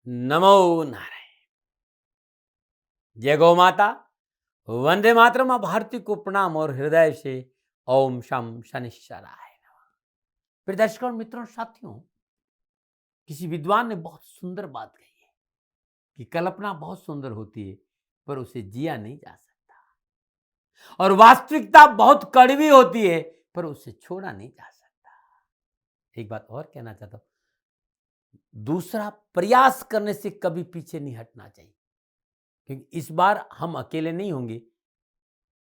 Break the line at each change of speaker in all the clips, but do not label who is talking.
नमो नारायण। जय गौ माता, वंदे मातरम। भारती को प्रणाम और हृदय से ओम शम शनिश्चराय नमः। प्रिय दर्शकों और मित्रों, साथियों, किसी विद्वान ने बहुत सुंदर बात कही है कि कल्पना बहुत सुंदर होती है पर उसे जिया नहीं जा सकता, और वास्तविकता बहुत कड़वी होती है पर उसे छोड़ा नहीं जा सकता। एक बात और कहना चाहता हूं, दूसरा प्रयास करने से कभी पीछे नहीं हटना चाहिए, क्योंकि इस बार हम अकेले नहीं होंगे।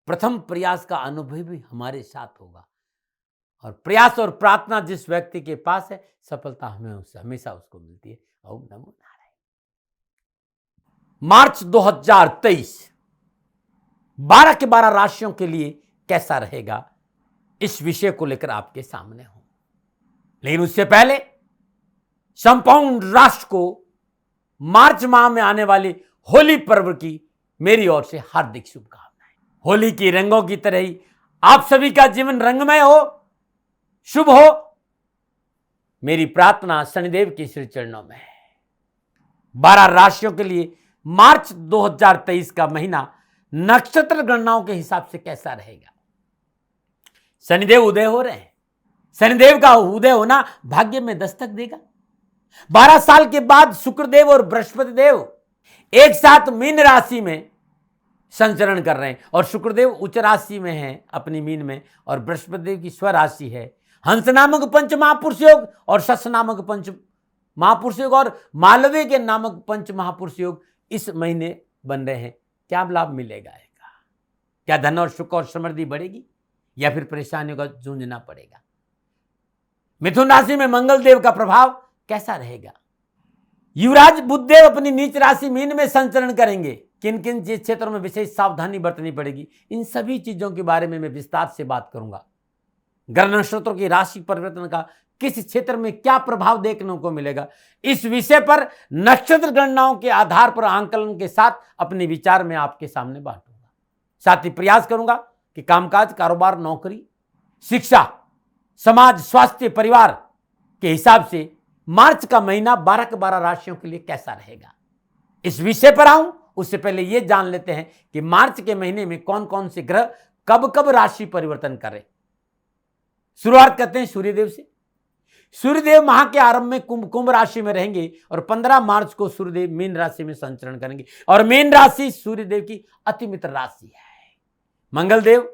प्रथम प्रयास का अनुभव भी हमारे साथ होगा, और प्रयास और प्रार्थना जिस व्यक्ति के पास है, सफलता हमें उससे हमेशा उसको मिलती है। ओम नमो नारायण। मार्च 2023 12 के 12 राशियों के लिए कैसा रहेगा, इस विषय को लेकर आपके सामने हूं। लेकिन उससे पहले संपूर्ण राष्ट्र को मार्च माह में आने वाली होली पर्व की मेरी ओर से हार्दिक शुभकामनाएं। होली की रंगों की तरह ही आप सभी का जीवन रंगमय हो, शुभ हो, मेरी प्रार्थना शनिदेव के श्री चरणों में है। 12 राशियों के लिए मार्च 2023 का महीना नक्षत्र गणनाओं के हिसाब से कैसा रहेगा। शनिदेव उदय हो रहे हैं। शनिदेव का उदय होना भाग्य में दस्तक देगा। 12 साल के बाद शुक्रदेव और बृहस्पति देव एक साथ मीन राशि में संचरण कर रहे हैं, और शुक्रदेव उच्च राशि में है अपनी मीन में, और बृहस्पति देव की स्वराशि है। हंस नामक पंच महापुरुष योग और शश नामक पंच महापुरुष योग और मालवीय के नामक पंच महापुरुष योग इस महीने बन रहे हैं। क्या लाभ मिलेगा? क्या धन और सुख और समृद्धि बढ़ेगी, या फिर परेशानियों का जूझना पड़ेगा? मिथुन राशि में मंगल देव का प्रभाव कैसा रहेगा? युवराज बुधदेव अपनी नीच राशि मीन में संचरण करेंगे। किन किन क्षेत्रों में विशेष सावधानी बरतनी पड़ेगी, इन सभी चीजों के बारे में मैं विस्तार से बात करूंगा। ग्रह नक्षत्रों की राशि परिवर्तन का किस क्षेत्र में क्या प्रभाव देखने को मिलेगा, इस विषय पर नक्षत्र गणनाओं के आधार पर आंकलन के साथ अपने विचार में आपके सामने बांटूंगा। साथ ही प्रयास करूंगा कि कामकाज, कारोबार, नौकरी, शिक्षा, समाज, स्वास्थ्य, परिवार के हिसाब से मार्च का महीना 12 के 12 राशियों के लिए कैसा रहेगा। इस विषय पर आऊं उससे पहले यह जान लेते हैं कि मार्च के महीने में कौन कौन से ग्रह कब कब राशि परिवर्तन करें। शुरुआत करते हैं सूर्यदेव से। सूर्यदेव माह के आरंभ में कुंभ राशि में रहेंगे, और 15 मार्च को सूर्यदेव मीन राशि में संचरण करेंगे, और मीन राशि सूर्यदेव की अति मित्र राशि है। मंगलदेव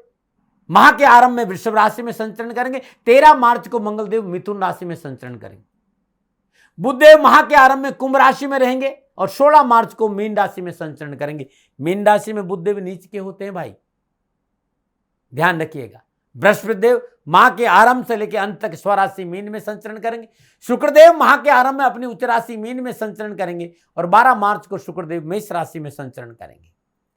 माह के आरंभ में वृषभ राशि में संचरण करेंगे। 13 मार्च को मंगलदेव मिथुन राशि में संचरण करेंगे। बुधदेव माह के आरंभ में कुंभ राशि में रहेंगे, और 16 मार्च को मीन राशि में संचरण करेंगे। मीन राशि में बुधदेव नीच के होते हैं भाई, ध्यान रखिएगा। बृहस्पति देव माह के आरंभ से लेकर अंत तक स्वराशि मीन में संचरण करेंगे। शुक्रदेव माह के आरंभ में अपनी उच्च राशि मीन में संचरण करेंगे, और 12 मार्च को शुक्रदेव मेष राशि में संचरण करेंगे।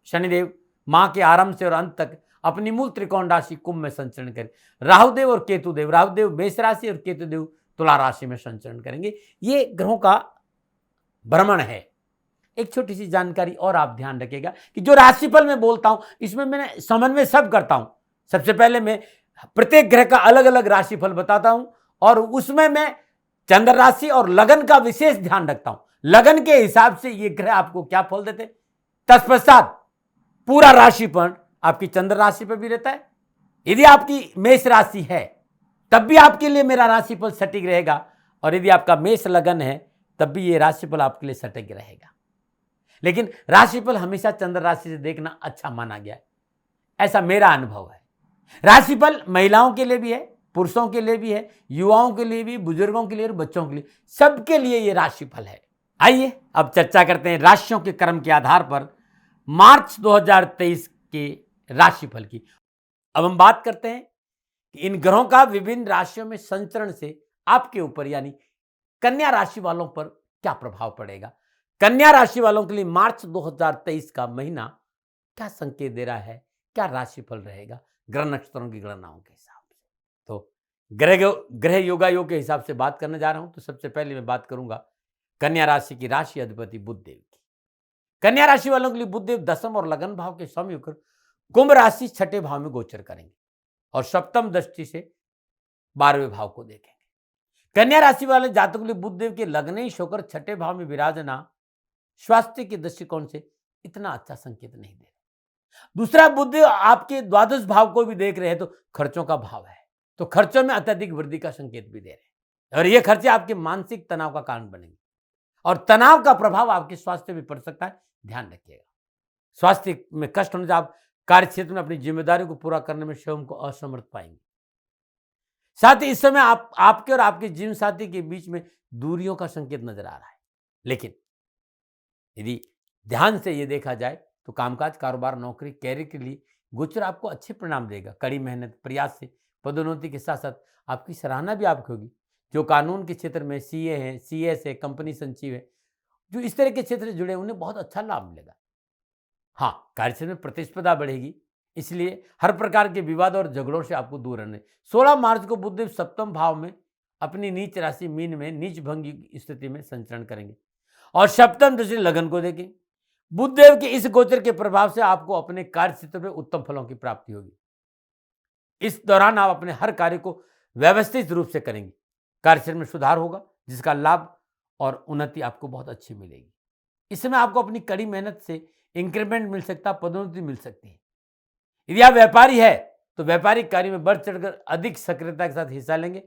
शनिदेव माह के आरंभ से और अंत तक अपनी मूल त्रिकोण राशि कुंभ में संचरण करेंगे। राहुदेव और केतुदेव, राहुदेव मेष राशि और केतुदेव तुला राशि में संचरण करेंगे। ये ग्रहों का भ्रमण है। एक छोटी सी जानकारी और आप ध्यान रखिएगा कि जो राशिफल मैं बोलता हूं, इसमें मैंने समन्वय सब करता हूं। सबसे पहले मैं प्रत्येक ग्रह का अलग अलग राशिफल बताता हूं, और उसमें मैं चंद्र राशि और लगन का विशेष ध्यान रखता हूं। लगन के हिसाब से ये ग्रह आपको क्या फल देते, तत्पश्चात पूरा राशिफल आपकी चंद्र राशि पर भी रहता है। यदि आपकी मेष राशि है तब भी आपके लिए मेरा राशिफल सटीक रहेगा, और यदि आपका मेष लगन है तब भी ये राशिफल आपके लिए सटीक रहेगा। लेकिन राशिफल हमेशा चंद्र राशि से देखना अच्छा माना गया है, ऐसा मेरा अनुभव है। राशिफल महिलाओं के लिए भी है, पुरुषों के लिए भी है, युवाओं के लिए भी, बुजुर्गों के लिए और बच्चों के लिए, सबके लिए यह राशिफल है। आइए अब चर्चा करते हैं राशियों के क्रम के आधार पर मार्च 2023 के राशिफल की। अब हम बात करते हैं कि इन ग्रहों का विभिन्न राशियों में संचरण से आपके ऊपर यानी कन्या राशि वालों पर क्या प्रभाव पड़ेगा। कन्या राशि वालों के लिए मार्च 2023 का महीना क्या संकेत दे रहा है, क्या राशिफल रहेगा ग्रह नक्षत्रों की गणनाओं के हिसाब से। तो ग्रह योगा योग के हिसाब से बात करने जा रहा हूं। तो सबसे पहले मैं बात करूंगा कन्या राशि की राशि अधिपति बुधदेव की। कन्या राशि वालों के लिए बुधदेव दशम और लगन भाव के स्वामी होकर कुंभ राशि छठे भाव में गोचर करेंगे, और सप्तम दृष्टि से 12वें भाव को देखेंगे। कन्या राशि वाले जातकों के लिए बुधदेव के लग्नेश होकर छठे भाव में विराजना स्वास्थ्य के दृष्टिकोण से इतना अच्छा संकेत नहीं दे रहे। दूसरा, बुध आपके द्वादश भाव को भी देख रहे हैं तो खर्चों का भाव है, तो खर्चों में अत्यधिक वृद्धि का संकेत भी दे रहे हैं और ये खर्चे आपके मानसिक तनाव का कारण बनेंगे और तनाव का प्रभाव आपके स्वास्थ्य पे पड़ सकता है, ध्यान रखिएगा। स्वास्थ्य में कष्ट होने से आप कार्य क्षेत्र में अपनी जिम्मेदारी को पूरा करने में स्वयं को असमर्थ पाएंगे। साथ ही इस समय आपके और आपके जीवन साथी के बीच में दूरियों का संकेत नजर आ रहा है, लेकिन यदि ध्यान से ये देखा जाए तो कामकाज, कारोबार, नौकरी, कैरियर के लिए गोचर आपको अच्छे परिणाम देगा। कड़ी मेहनत, प्रयास से पदोन्नति के साथ साथ आपकी सराहना भी आपकी होगी। जो कानून के क्षेत्र में सीए हैं, सीएस है, कंपनी संचिव है, जो इस तरह के क्षेत्र से जुड़े उन्हें बहुत अच्छा लाभ मिलेगा। हाँ, कार्यक्षेत्र में प्रतिस्पर्धा बढ़ेगी, इसलिए हर प्रकार के विवाद और झगड़ों से आपको दूर रहना है। 16 मार्च को बुधदेव सप्तम भाव में अपनी नीच राशि मीन में नीच भंगी की स्थिति में संचरण करेंगे और सप्तम दृष्टि लगन को देखें। बुधदेव के इस गोचर के प्रभाव से आपको अपने कार्य क्षेत्र में उत्तम फलों की प्राप्ति होगी। इस दौरान आप अपने हर कार्य को व्यवस्थित रूप से करेंगे, कार्य क्षेत्र में सुधार होगा जिसका लाभ और उन्नति आपको बहुत अच्छी मिलेगी। इस समय आपको अपनी कड़ी मेहनत से इंक्रीमेंट मिल सकता है, पदोन्नति मिल सकती है। यदि आप व्यापारी है तो व्यापारिक कार्य में बढ़ चढ़कर अधिक सक्रियता के साथ हिस्सा लेंगे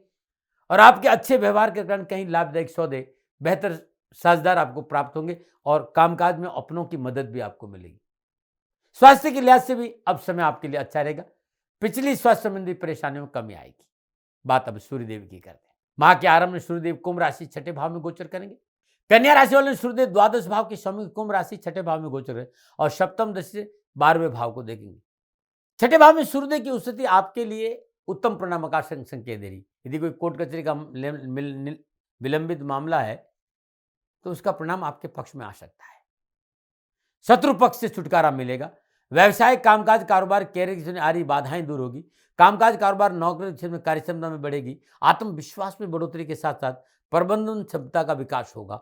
और आपके अच्छे व्यवहार के कारण कहीं लाभदायक सौदे, बेहतर साझेदार आपको प्राप्त होंगे और कामकाज में अपनों की मदद भी आपको मिलेगी। स्वास्थ्य के लिहाज से भी अब समय आपके लिए अच्छा रहेगा। पिछली स्वास्थ्य संबंधी परेशानियों में कमी आएगी। बात अब सूर्यदेव की करते हैं। माह के आरंभ में सूर्यदेव कुंभ राशि छठे भाव में गोचर करेंगे। कन्या राशि वाले सूर्यदेव द्वादश भाव के स्वामी कुंभ राशि छठे भाव में गोचर है और सप्तम दृष्टि से 12वें भाव को देखेंगे। छठे भाव में सूर्यदेव की स्थिति आपके लिए उत्तम परिणाम का संकेत दे रही। यदि कोई कोर्ट कचहरी का विलंबित मामला है तो उसका परिणाम आपके पक्ष में आ सकता है। शत्रु पक्ष से छुटकारा मिलेगा। व्यवसाय, कामकाज, कारोबार, कैरियर क्षेत्र में आ रही बाधाएं दूर होगी। कामकाज, कारोबार, नौकरी क्षेत्र में कार्यक्षमता में बढ़ेगी। आत्मविश्वास में बढ़ोतरी के साथ साथ प्रबंधन क्षमता का विकास होगा।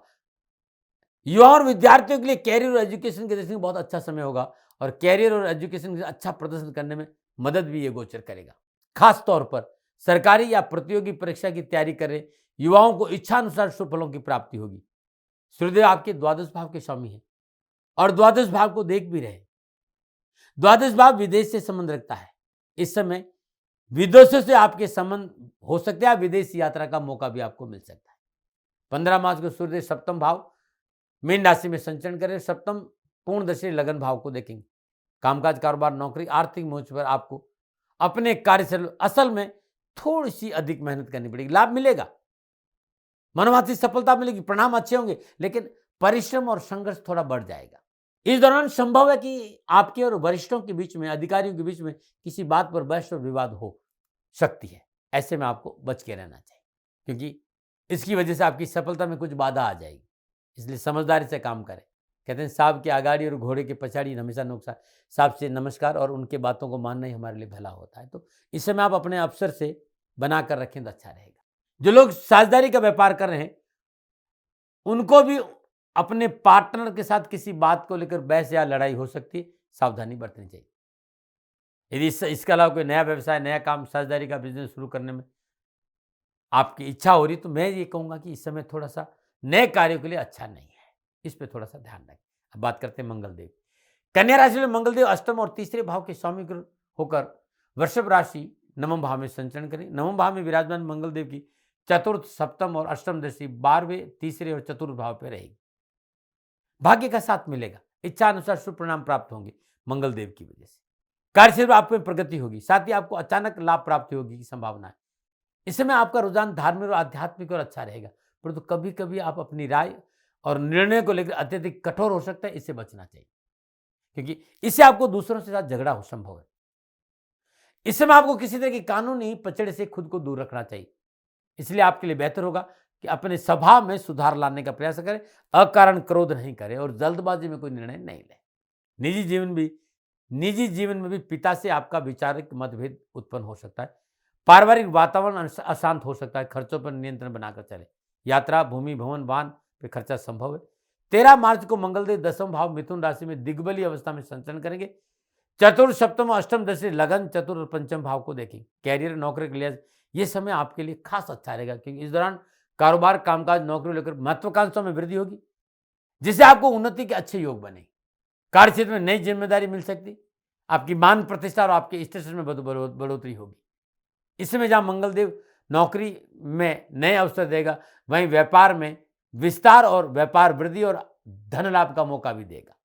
युवा और विद्यार्थियों के लिए कैरियर और एजुकेशन के दृष्टि से बहुत अच्छा समय होगा और कैरियर और एजुकेशन के अच्छा प्रदर्शन करने में मदद भी ये गोचर करेगा। खास तौर पर सरकारी या प्रतियोगी परीक्षा की तैयारी कर रहे युवाओं को इच्छानुसार शुभ फलों की प्राप्ति होगी। सूर्यदेव आपके द्वादश भाव के स्वामी हैं और द्वादश भाव को देख भी रहे। द्वादश भाव विदेश से संबंध रखता है। इस समय विदेशों से आपके संबंध हो सकते हैं, विदेश यात्रा का मौका भी आपको मिल सकता है। 15 मार्च को सूर्यदेव सप्तम भाव मीन राशि में संचरण करें। सप्तम पूर्ण दशा लगन भाव को देखेंगे। कामकाज, कारोबार, नौकरी, आर्थिक मोर्चे पर आपको अपने कार्य से असल में थोड़ी सी अधिक मेहनत करनी पड़ेगी। लाभ मिलेगा, मनोभाती सफलता मिलेगी, परिणाम अच्छे होंगे, लेकिन परिश्रम और संघर्ष थोड़ा बढ़ जाएगा। इस दौरान संभव है कि आपके और वरिष्ठों के बीच में, अधिकारियों के बीच में किसी बात पर बहस और विवाद हो सकती है। ऐसे में आपको बच के रहना चाहिए क्योंकि इसकी वजह से आपकी सफलता में कुछ बाधा आ जाएगी। इसलिए समझदारी से काम करें। कहते हैं सांप के आगाड़ी और घोड़े के पछाड़ी हमेशा नुकसान। सांप से नमस्कार और उनके बातों को मानना ही हमारे लिए भला होता है। तो इस समय आप अपने अफसर से बना कर रखें तो अच्छा रहेगा। जो लोग साझेदारी का व्यापार कर रहे हैं उनको भी अपने पार्टनर के साथ किसी बात को लेकर बहस या लड़ाई हो सकती है, सावधानी बरतनी चाहिए। यदि इसके अलावा कोई नया व्यवसाय, नया काम, साझेदारी का बिजनेस शुरू करने में आपकी इच्छा हो रही तो मैं ये कहूँगा कि इस समय थोड़ा सा नए कार्यों के लिए अच्छा नहीं है, इस पर थोड़ा सा ध्यान रखें। अब बात करते हैं मंगलदेव। कन्या राशि में मंगलदेव अष्टम और तीसरे भाव के स्वामी होकर वृषभ राशि नवम भाव में संचरण करें। नवम भाव में विराजमान मंगलदेव की चतुर्थ, सप्तम और अष्टम दृष्टि 12वें, तीसरे और चतुर्थ भाव पर रहेगी। भाग्य का साथ मिलेगा, इच्छा अनुसार शुभ परिणाम प्राप्त होंगे मंगलदेव की वजह से। कार्यक्षेत्र में आप में प्रगति होगी, साथ ही आपको अचानक लाभ प्राप्ति होगी की संभावना है। इस समय आपका रुझान धार्मिक और आध्यात्मिक और अच्छा रहेगा, परंतु कभी कभी आप अपनी राय और निर्णय को लेकर अत्यधिक कठोर हो सकता है, इससे बचना चाहिए क्योंकि इससे आपको दूसरों के साथ झगड़ा हो संभव है। इस समय आपको किसी तरह की कानूनी पचड़े से खुद को दूर रखना चाहिए। इसलिए आपके लिए बेहतर होगा कि अपने स्वभाव में सुधार लाने का प्रयास करें, अकारण क्रोध नहीं करें और जल्दबाजी में कोई निर्णय नहीं लें। निजी जीवन में भी पिता से आपका वैचारिक मतभेद उत्पन्न हो सकता है। पारिवारिक वातावरण अशांत हो सकता है। खर्चों पर नियंत्रण बनाकर चले। यात्रा, भूमि, भवन, वाहन पे खर्चा संभव है। 13 मार्च को मंगलदेव दसम भाव मिथुन राशि में दिग्बली अवस्था में संचरण करेंगे। चतुर्थ, सप्तम, अष्टम दशा लगन, चतुर्थ और पंचम भाव को देखें। कैरियर, नौकरी के लिए यह समय आपके लिए खास अच्छा रहेगा क्योंकि इस दौरान कारोबार, कामकाज, नौकरी लेकर महत्वाकांक्षाओं में वृद्धि होगी। जिससे आपको उन्नति के अच्छे योग बने। कार्य क्षेत्र में नई जिम्मेदारी मिल सकती, आपकी मान प्रतिष्ठा और आपके स्टेटस में बढ़ोतरी होगी। इस समय जहां मंगलदेव नौकरी में नए अवसर देगा, वहीं व्यापार में विस्तार और व्यापार वृद्धि और धन लाभ का मौका भी देगा।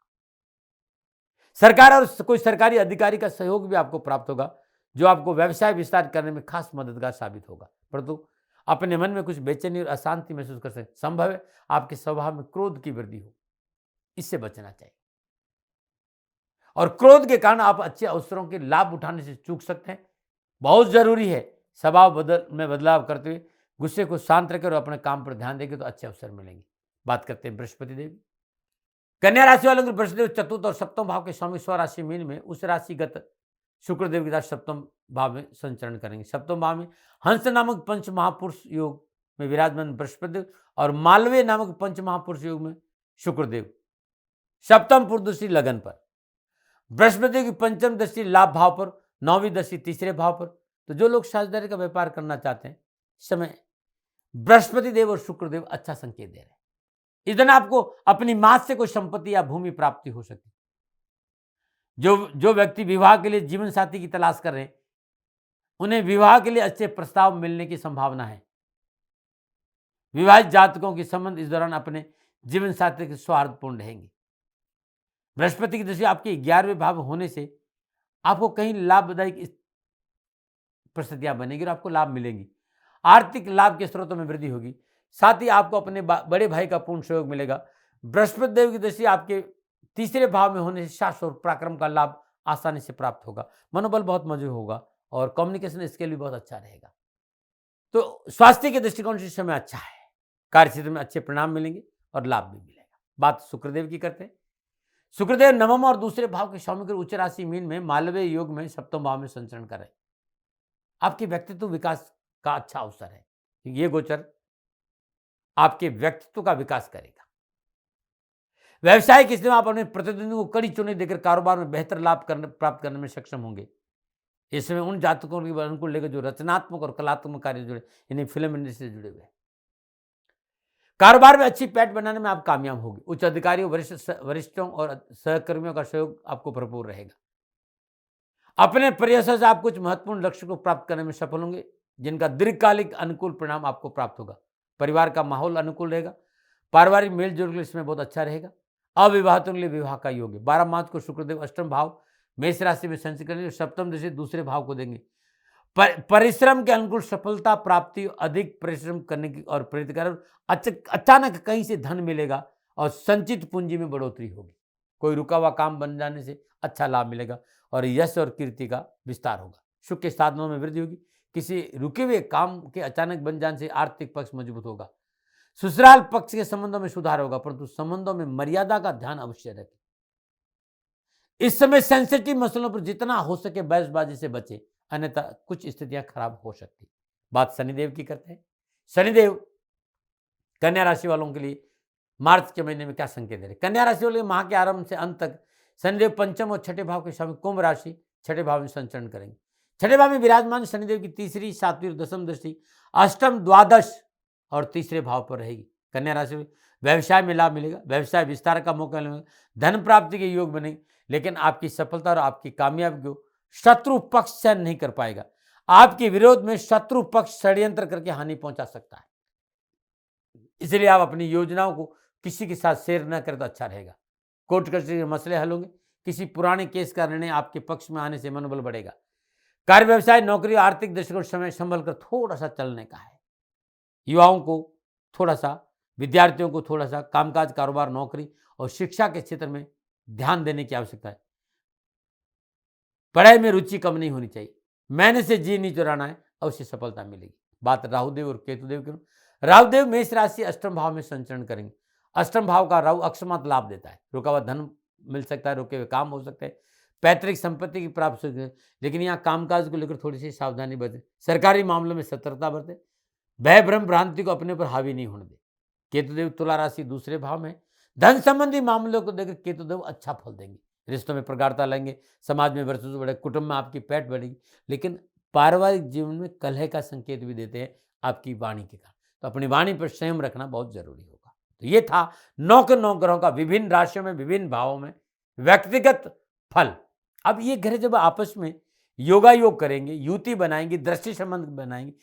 सरकार और कोई सरकारी अधिकारी का सहयोग भी आपको प्राप्त होगा, जो आपको व्यवसाय विस्तार करने में खास मददगार साबित होगा। परंतु अपने मन में कुछ बेचैनी और अशांति महसूस कर सकते। संभव है आपके स्वभाव में क्रोध की वृद्धि हो, इससे बचना चाहिए। और क्रोध के कारण आप अच्छे अवसरों के लाभ उठाने से चूक सकते हैं। बहुत जरूरी है स्वभाव में बदलाव करते हुए गुस्से को शांत रखें और अपने काम पर ध्यान देंगे तो अच्छे अवसर मिलेंगे। बात करते हैं बृहस्पति देव। कन्या राशि वालों को बृहस्पति चतुर्थ और सप्तम भाव के स्वामी स्वराशि मीन में उस राशिगत शुक्रदेव के साथ सप्तम भाव में संचरण करेंगे। सप्तम भाव में हंस नामक पंच महापुरुष योग में विराजमान बृहस्पति और मालवीय नामक पंच महापुरुष योग में शुक्रदेव सप्तम पूर्वदृष्टि लगन पर, बृहस्पति की पंचम दृष्टि लाभ भाव पर, नौवीं दृष्टि तीसरे भाव पर। तो जो लोग साझेदारी का व्यापार करना चाहते हैं, इस समय बृहस्पति देव और शुक्रदेव अच्छा संकेत दे रहे हैं। इस दिन आपको अपनी मां से कोई संपत्ति या भूमि प्राप्ति हो सकती। जो व्यक्ति विवाह के लिए जीवन साथी की तलाश कर रहे हैं, उन्हें विवाह के लिए अच्छे प्रस्ताव मिलने की संभावना है। विवाहित जातकों के संबंध इस दौरान अपने जीवन साथी के सौहार्दपूर्ण रहेंगे। बृहस्पति की दृष्टि आपके 11वें भाव होने से आपको कहीं लाभदायक परिस्थितियां बनेगी और आपको लाभ मिलेंगी। आर्थिक लाभ के स्रोतों में वृद्धि होगी। साथ ही आपको अपने बड़े भाई का पूर्ण सहयोग मिलेगा। बृहस्पति देव की दृष्टि आपके तीसरे भाव में होने से शास्त्र और पराक्रम का लाभ आसानी से प्राप्त होगा। मनोबल बहुत मजबूत होगा और कम्युनिकेशन स्किल भी बहुत अच्छा रहेगा। तो स्वास्थ्य के दृष्टिकोण से समय अच्छा है। कार्य क्षेत्र में अच्छे परिणाम मिलेंगे और लाभ भी मिलेगा। बात शुक्रदेव की करते हैं। शुक्रदेव नवम और दूसरे भाव के स्वामी उच्च राशि मीन में मालवीय योग में सप्तम भाव में संचरण करें। आपके व्यक्तित्व विकास का अच्छा अवसर है। यह गोचर आपके व्यक्तित्व का विकास करेगा। व्यवसाय के समय आप अपने प्रतिद्वंदियों को कड़ी चुनौती देकर कारोबार में बेहतर लाभ प्राप्त करने में सक्षम होंगे। इस समय उन जातकों के अनुकूल लेकर जो रचनात्मक और कलात्मक कार्य जुड़े, यानी फिल्म इंडस्ट्री से जुड़े हुए हैं। कारोबार में अच्छी पैठ बनाने में आप कामयाब होंगे। उच्च अधिकारियों, वरिष्ठों और सहकर्मियों का सहयोग आपको भरपूर रहेगा। अपने प्रयासों से आप कुछ महत्वपूर्ण लक्ष्य को प्राप्त करने में सफल होंगे, जिनका दीर्घकालिक अनुकूल परिणाम आपको प्राप्त होगा। परिवार का माहौल अनुकूल रहेगा। पारिवारिक मेलजोल के लिए इसमें बहुत अच्छा रहेगा। अविवाहितों के लिए विवाह का योग है। 12 मार्च को शुक्रदेव अष्टम भाव मेष राशि में संचरण करेंगे। सप्तम दृष्टि दूसरे भाव को देंगे। परिश्रम के अनुकूल सफलता प्राप्ति, अधिक परिश्रम करने की और प्रेरित कर अचानक कहीं से धन मिलेगा और संचित पूंजी में बढ़ोतरी होगी। कोई रुका हुआ काम बन जाने से अच्छा लाभ मिलेगा और यश और कीर्ति का विस्तार होगा। सुख के साधनों में वृद्धि होगी। किसी रुके हुए काम के अचानक बन जाने से आर्थिक पक्ष मजबूत होगा। ससुराल पक्ष के संबंधों में सुधार होगा, परंतु संबंधों में मर्यादा का ध्यान अवश्य रखें। इस समय सेंसिटिव मसलों पर जितना हो सके बहसबाजी से बचे, अन्यथा कुछ स्थितियां खराब हो सकती। बात शनिदेव की करते हैं। शनिदेव कन्या राशि वालों के लिए मार्च के महीने में क्या संकेत दे रहे? कन्या राशि वाले माह के आरंभ से अंत तक शनिदेव पंचम और छठे भाव के स्वामी कुंभ राशि छठे भाव में संचरण करेंगे। छठे भाव में विराजमान शनिदेव की तीसरी, सातवीं और दसम दृष्टि अष्टम, द्वादश और तीसरे भाव पर रहेगी। कन्या राशि में व्यवसाय में लाभ मिलेगा। व्यवसाय विस्तार का मौका मिलेगा। धन प्राप्ति के योग बनेंगे, लेकिन आपकी सफलता और आपकी कामयाबी को शत्रु पक्ष सहन नहीं कर पाएगा। आपके विरोध में शत्रु पक्ष षड्यंत्र करके हानि पहुंचा सकता है। इसलिए आप अपनी योजनाओं को किसी के साथ शेयर न करें तो अच्छा रहेगा। कोर्ट कचहरी के मसले हल होंगे। किसी पुराने केस का निर्णय आपके पक्ष में आने से मनोबल बढ़ेगा। कार्य, व्यवसाय, नौकरी, आर्थिक दृष्टिकोण समय संभल कर थोड़ा सा चलने का है। युवाओं को थोड़ा सा, विद्यार्थियों को थोड़ा सा कामकाज, कारोबार, नौकरी और शिक्षा के क्षेत्र में ध्यान देने की आवश्यकता है। पढ़ाई में रुचि कम नहीं होनी चाहिए। मेहनत से जी नहीं चुराना है, अवश्य सफलता मिलेगी। बात राहुदेव और केतुदेव की। राहुदेव मेष राशि अष्टम भाव में संचरण करेंगे। अष्टम भाव का राहु अकस्मात लाभ देता है। रुका हुआ धन मिल सकता है, रुके हुए काम हो सकते हैं, पैतृक संपत्ति की प्राप्ति हो सकती है। लेकिन यहाँ कामकाज को लेकर थोड़ी सी सावधानी बरतें। सरकारी मामलों में सतर्कता बरतें। भय भ्रम भ्रांति को अपने पर हावी नहीं होने दें। केतुदेव तुला राशि दूसरे भाव में। धन संबंधी मामलों को लेकर केतुदेव अच्छा फल देंगे। रिश्तों में प्रगाढ़ता लाएंगे। समाज में वर्चस्व बढ़े। कुटुंब में आपकी पैठ बढ़ेगी। लेकिन पारिवारिक जीवन में कलह का संकेत भी देते हैं आपकी वाणी के कारण। तो अपनी वाणी पर संयम रखना बहुत जरूरी होगा। तो ये था 9 के 9 ग्रहों का विभिन्न राशियों में विभिन्न भावों में व्यक्तिगत फल। अब ये ग्रह जब आपस में योगा योग करेंगे, युति बनाएंगे, दृष्टि संबंध बनाएंगे,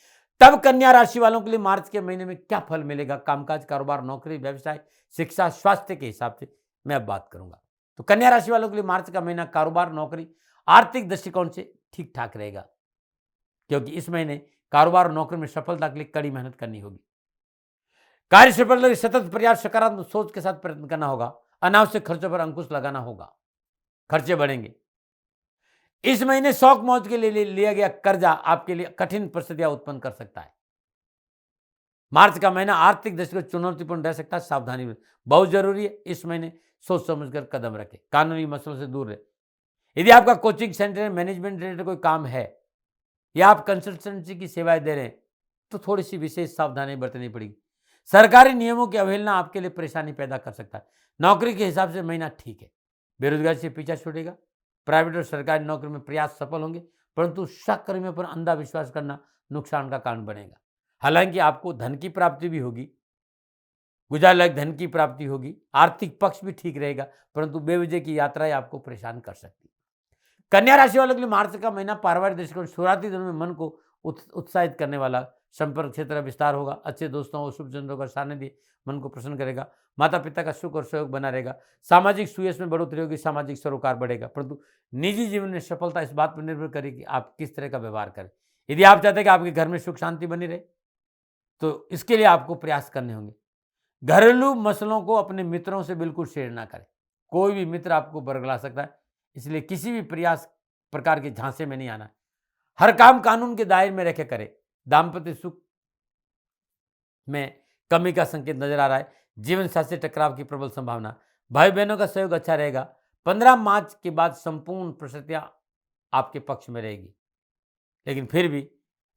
तब कन्या राशि वालों के लिए मार्च के महीने में क्या फल मिलेगा, कामकाज, कारोबार, नौकरी, व्यवसाय, शिक्षा, स्वास्थ्य के हिसाब से मैं अब बात करूंगा। तो कन्या राशि वालों के लिए मार्च का महीना कारोबार, नौकरी, आर्थिक दृष्टिकोण से ठीक ठाक रहेगा, क्योंकि इस महीने कारोबार और नौकरी में सफलता के लिए कड़ी मेहनत करनी होगी। कार्य सफलता के सतत प्रयास, सकारात्मक सोच के साथ प्रयत्न करना होगा। अनावश्यक खर्चों पर अंकुश लगाना होगा, खर्चे बढ़ेंगे। इस महीने शौक मौज के लिए लिया गया कर्जा आपके लिए कठिन परिस्थितियां उत्पन्न कर सकता है। मार्च का महीना आर्थिक दृष्टि से चुनौतीपूर्ण रह सकता है, सावधानी बहुत जरूरी है। इस महीने सोच समझकर कदम रखें, कानूनी मसलों से दूर रहे। यदि आपका कोचिंग सेंटर, मैनेजमेंट रिलेटेड कोई काम है या आप कंसल्टेंसी की सेवाएं दे रहे हैं, तो थोड़ी सी विशेष सावधानी बरतनी पड़ेगी। सरकारी नियमों की अवहेलना आपके लिए परेशानी पैदा कर सकता है। नौकरी के हिसाब से महीना ठीक है, बेरोजगारी से पीछा छूटेगा। प्राइवेट और सरकारी नौकरी में प्रयास सफल होंगे, परंतु सहकर्मियों पर अंधा विश्वास करना नुकसान का कारण बनेगा। हालांकि आपको धन की प्राप्ति भी होगी, गुजार लायक धन की प्राप्ति होगी, आर्थिक पक्ष भी ठीक रहेगा, परंतु बेवजह की यात्राएं आपको परेशान कर सकती है। कन्या राशि वालों के लिए मार्च का महीना पारिवारिक दृष्टिकोण शुरुआती दिनों में मन को उत्साहित करने वाला, संपर्क क्षेत्र का विस्तार होगा, अच्छे दोस्तों और शुभजनों का सानिध्य मन को प्रसन्न करेगा, माता पिता का सुख और सहयोग बना रहेगा, सामाजिक सुयश में बढ़ोतरी होगी, सामाजिक सरोकार बढ़ेगा। परंतु निजी जीवन में सफलता इस बात पर निर्भर करेगी कि आप किस तरह का व्यवहार करें। यदि आप चाहते हैं कि आपके घर में सुख शांति बनी रहे, तो इसके लिए आपको प्रयास करने होंगे। घरेलू मसलों को अपने मित्रों से बिल्कुल शेयर ना करें, कोई भी मित्र आपको बरगला सकता है, इसलिए किसी भी प्रकार के झांसे में नहीं आना। हर काम कानून के दायरे में रखे करें। दाम्पत्य सुख में कमी का संकेत नजर आ रहा है, जीवन साथी से टकराव की प्रबल संभावना, भाई बहनों का सहयोग अच्छा रहेगा। 15 मार्च के बाद संपूर्ण परिस्थितियां आपके पक्ष में रहेगी, लेकिन फिर भी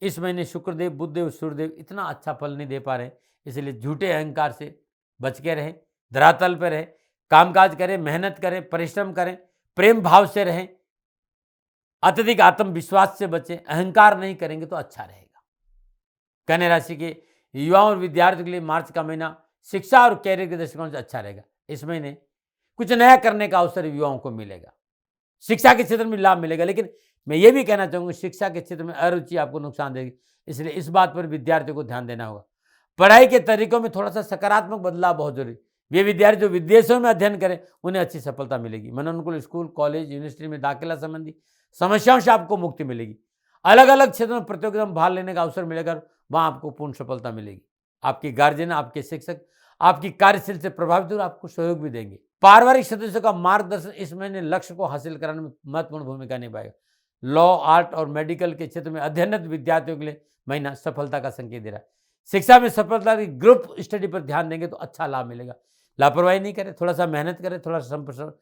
इस महीने शुक्रदेव, बुधदेव, सूर्यदेव इतना अच्छा फल नहीं दे पा रहे, इसलिए झूठे अहंकार से बच के रहें, धरातल पर रहें, कामकाज करें, मेहनत करें, परिश्रम करें, प्रेम भाव से रहें, अत्यधिक आत्मविश्वास से बचें, अहंकार नहीं करेंगे तो अच्छा रहेगा। कन्या राशि के युवाओं और विद्यार्थियों के लिए मार्च का महीना शिक्षा और कैरियर के दृष्टिकोण से अच्छा रहेगा। इस महीने कुछ नया करने का अवसर युवाओं को मिलेगा, शिक्षा के क्षेत्र में लाभ मिलेगा, लेकिन मैं ये भी कहना चाहूंगा शिक्षा के क्षेत्र में अरुचि आपको नुकसान देगी, इसलिए इस बात पर विद्यार्थियों को ध्यान देना होगा। पढ़ाई के तरीकों में थोड़ा सा सकारात्मक बदलाव बहुत जरूरी। वे विद्यार्थी जो विदेशों में अध्ययन करें उन्हें अच्छी सफलता मिलेगी। मनोनुकूल स्कूल, कॉलेज, यूनिवर्सिटी में दाखिला संबंधी समस्याओं से आपको मुक्ति मिलेगी। अलग अलग क्षेत्रों में प्रतियोगिता में भाग लेने का अवसर मिलेगा, वहां आपको पूर्ण सफलता मिलेगी। आपके गार्जियन, आपके शिक्षक आपकी कार्यशैली से प्रभावित और आपको सहयोग भी देंगे। पारिवारिक सदस्यों का मार्गदर्शन इस महीने लक्ष्य को हासिल कराने में महत्वपूर्ण भूमिका निभाएगा। लॉ, आर्ट और मेडिकल के क्षेत्र में अध्ययनरत विद्यार्थियों के लिए महीना सफलता का संकेत दे रहा है। शिक्षा में सफलता की ग्रुप स्टडी पर ध्यान देंगे तो अच्छा लाभ मिलेगा। लापरवाही नहीं करें, थोड़ा सा मेहनत करें, थोड़ा सा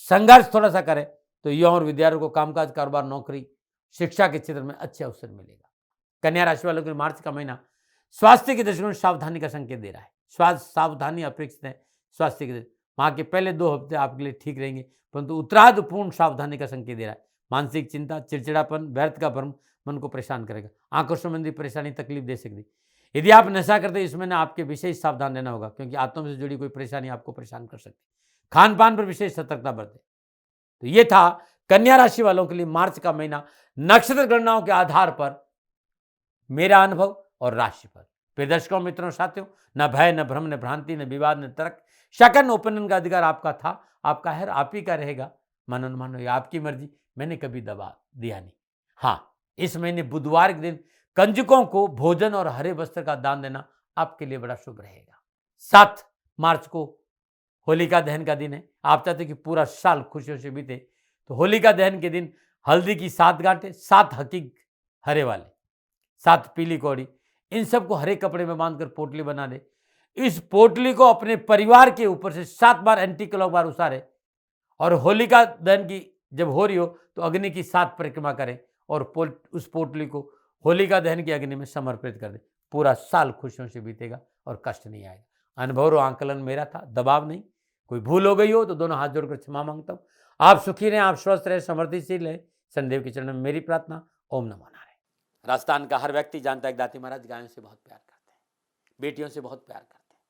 संघर्ष थोड़ा सा करें, तो युवाओं और विद्यार्थियों को कामकाज, कारोबार, नौकरी, शिक्षा के क्षेत्र में अच्छे अवसर मिलेगा। कन्या राशि वालों के लिए मार्च का महीना स्वास्थ्य के दृष्टिकोण सावधानी का संकेत दे रहा है। स्वास्थ्य सावधानी अपेक्षित है। स्वास्थ्य के वहां के पहले 2 हफ्ते आपके लिए ठीक रहेंगे, परंतु उत्तरार्ध पूर्ण सावधानी का संकेत दे रहा है। मानसिक चिंता, चिड़चिड़ापन, व्यर्थ का भ्रम मन को परेशान करेगा। आंखों संबंधी परेशानी तकलीफ दे सकती। यदि आप नशा करते हैं, इसमें आपके विशेष सावधान रहना होगा, क्योंकि आत्मा से जुड़ी कोई परेशानी आपको परेशान कर सकती है। खान पान पर विशेष सतर्कता बरतें। तो ये था कन्या राशि वालों के लिए मार्च का महीना नक्षत्र गणनाओं के आधार पर मेरा अनुभव और राशिफल। प्रिय दर्शकों, मित्रों, साथियों, न भय, न भ्रम, न भ्रांति, न विवाद, न तर्क, सेकंड ओपिनियन का अधिकार आपका था, आपका है, आप ही का रहेगा। मानो न मानो, ये आपकी मर्जी, मैंने कभी दबा दिया नहीं। हाँ, इस महीने बुधवार के दिन कंजकों को भोजन और हरे वस्त्र का दान देना आपके लिए बड़ा शुभ रहेगा। 7 मार्च को होलिका दहन का दिन है। आप चाहते कि पूरा साल खुशियों से बीते, तो होलिका दहन के दिन हल्दी की 7 गांठें, 7 हकीक हरे वाले, 7 पीली कौड़ी, इन सबको हरे कपड़े में बांधकर पोटली बना दे। इस पोटली को अपने परिवार के ऊपर से 7 बार एंटी क्लॉक बार उसारे, और होलिका दहन की जब हो रही हो तो अग्नि की 7 परिक्रमा करें और उस पोटली को होलिका दहन की अग्नि में समर्पित कर दे। पूरा साल खुशियों से बीतेगा और कष्ट नहीं आएगा। अनुभव और आंकलन मेरा था, दबाव नहीं। कोई भूल हो गई हो तो दोनों हाथ जोड़कर क्षमा मांगता हूं। आप सुखी रहें, आप स्वस्थ रहें, समृद्धिशील रहें, शनिदेव के चरणों में मेरी प्रार्थना। ओम नमो नारायण। राजस्थान का हर व्यक्ति जानता है कि दाती महाराज गायों से बहुत प्यार करते हैं, बेटियों से बहुत प्यार करते हैं।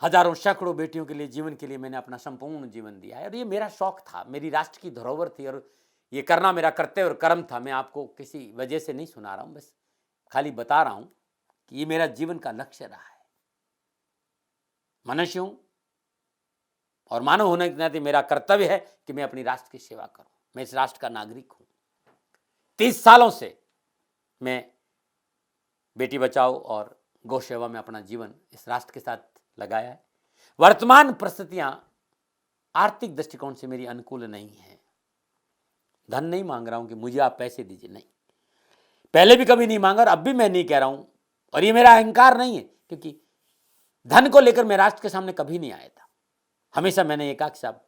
हजारों सैकड़ों बेटियों के लिए, जीवन के लिए मैंने अपना संपूर्ण जीवन दिया है और ये मेरा शौक था, मेरी राष्ट्र की धरोहर थी और ये करना मेरा कर्तव्य और कर्म था। मैं आपको किसी वजह से नहीं सुना रहा हूं, बस खाली बता रहा हूं कि ये मेरा जीवन का लक्ष्य रहा है। मनुष्य हूं और मानव होने के नाते मेरा कर्तव्य है कि मैं अपनी राष्ट्र की सेवा करूं। मैं इस राष्ट्र का नागरिक हूं। 30 सालों से मैं बेटी बचाओ और गौ सेवा में अपना जीवन इस राष्ट्र के साथ लगाया है। वर्तमान परिस्थितियां आर्थिक दृष्टिकोण से मेरी अनुकूल नहीं है। धन नहीं मांग रहा हूं कि मुझे आप पैसे दीजिए, नहीं, पहले भी कभी नहीं मांगा और अब भी मैं नहीं कह रहा हूं और ये मेरा अहंकार नहीं है, क्योंकि धन को लेकर मैं राष्ट्र के सामने कभी नहीं आया था। हमेशा मैंने ये कहा कि साहब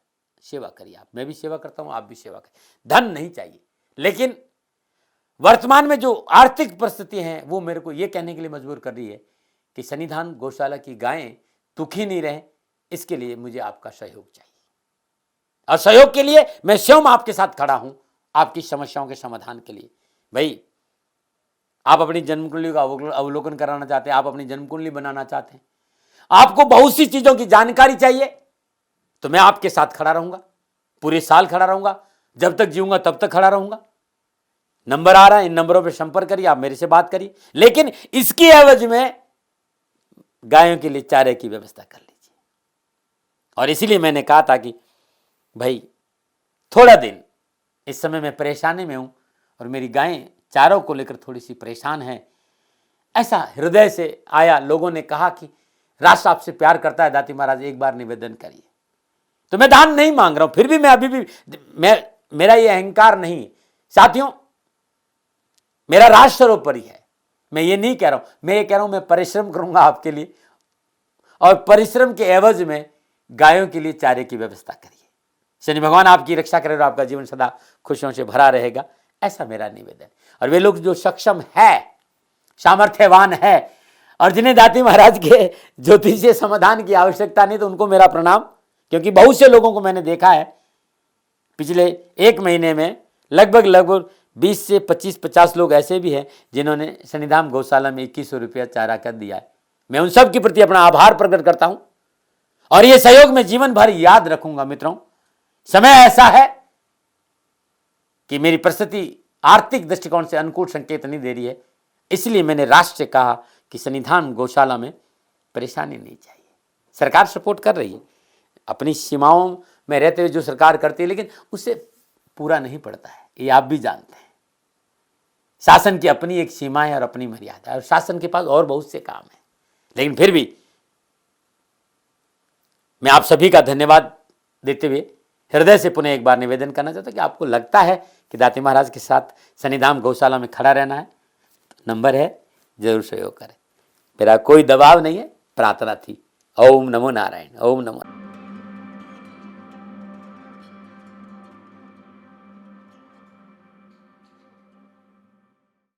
सेवा करिए आप, मैं भी सेवा करता हूं, आप भी सेवा करें, धन नहीं चाहिए। लेकिन वर्तमान में जो आर्थिक परिस्थिति हैं वो मेरे को ये कहने के लिए मजबूर कर रही है कि सन्निधान गौशाला की गायें दुखी नहीं रहे, इसके लिए मुझे आपका सहयोग चाहिए और सहयोग के लिए मैं स्वयं आपके साथ खड़ा हूं, आपकी समस्याओं के समाधान के लिए। भाई, आप अपनी जन्म कुंडली का अवलोकन कराना चाहते हैं, आप अपनी जन्म कुंडली बनाना चाहते हैं, आपको बहुत सी चीजों की जानकारी चाहिए, तो मैं आपके साथ खड़ा रहूंगा, पूरे साल खड़ा रहूंगा, जब तक जीऊंगा तब तक खड़ा रहूंगा। नंबर आ रहा है, इन नंबरों पर संपर्क करिए, आप मेरे से बात करिए, लेकिन इसकी एवज में गायों के लिए चारे की व्यवस्था कर लीजिए। और इसीलिए मैंने कहा था कि भाई थोड़ा दिन, इस समय मैं परेशानी में हूं और मेरी गायें चारों को लेकर थोड़ी सी परेशान है। ऐसा हृदय से आया, लोगों ने कहा कि राष्ट्र आपसे प्यार करता है दाती महाराज, एक बार निवेदन करिए। तो मैं दान नहीं मांग रहा हूं, फिर भी मैं अभी भी मेरा ये अहंकार नहीं है साथियों, मेरा राष्ट्र सर्वोपरि है। मैं ये नहीं कह रहा हूं, मैं ये कह रहा हूं मैं परिश्रम करूंगा आपके लिए और परिश्रम के एवज में गायों के लिए चारे की व्यवस्था करिए। शनि भगवान आपकी रक्षा करे और आपका जीवन सदा खुशियों से भरा रहेगा, ऐसा मेरा निवेदन। और वे लोग जो सक्षम है, सामर्थ्यवान है और जिन्हें दाती महाराज के ज्योतिषीय समाधान की आवश्यकता नहीं, तो उनको मेरा प्रणाम, क्योंकि बहुत से लोगों को मैंने देखा है पिछले 1 महीने में लगभग 20 से 25-50 लोग ऐसे भी हैं जिन्होंने सन्निधान गौशाला में 2100 रुपया चारा कर दिया है। मैं उन सब के प्रति अपना आभार प्रकट करता हूं और यह सहयोग में जीवन भर याद रखूंगा। मित्रों, समय ऐसा है कि मेरी परिस्थिति आर्थिक दृष्टिकोण से अनुकूल संकेत नहीं दे रही है, इसलिए मैंने राष्ट्र से कहा कि सन्निधान गौशाला में परेशानी नहीं चाहिए। सरकार सपोर्ट कर रही है, अपनी सीमाओं में रहते हुए जो सरकार करती है, लेकिन उससे पूरा नहीं पड़ता है, ये आप भी जानते हैं। शासन की अपनी एक सीमा है और अपनी मर्यादा है और शासन के पास और बहुत से काम है। लेकिन फिर भी मैं आप सभी का धन्यवाद देते हुए हृदय से पुनः एक बार निवेदन करना चाहता हूं कि आपको लगता है कि दाती महाराज के साथ सन्निधान गौशाला में खड़ा रहना है, तो नंबर है, जरूर सहयोग करें। मेरा कोई दबाव नहीं है, प्रार्थना थी। ओम नमो नारायण, ओम नमो।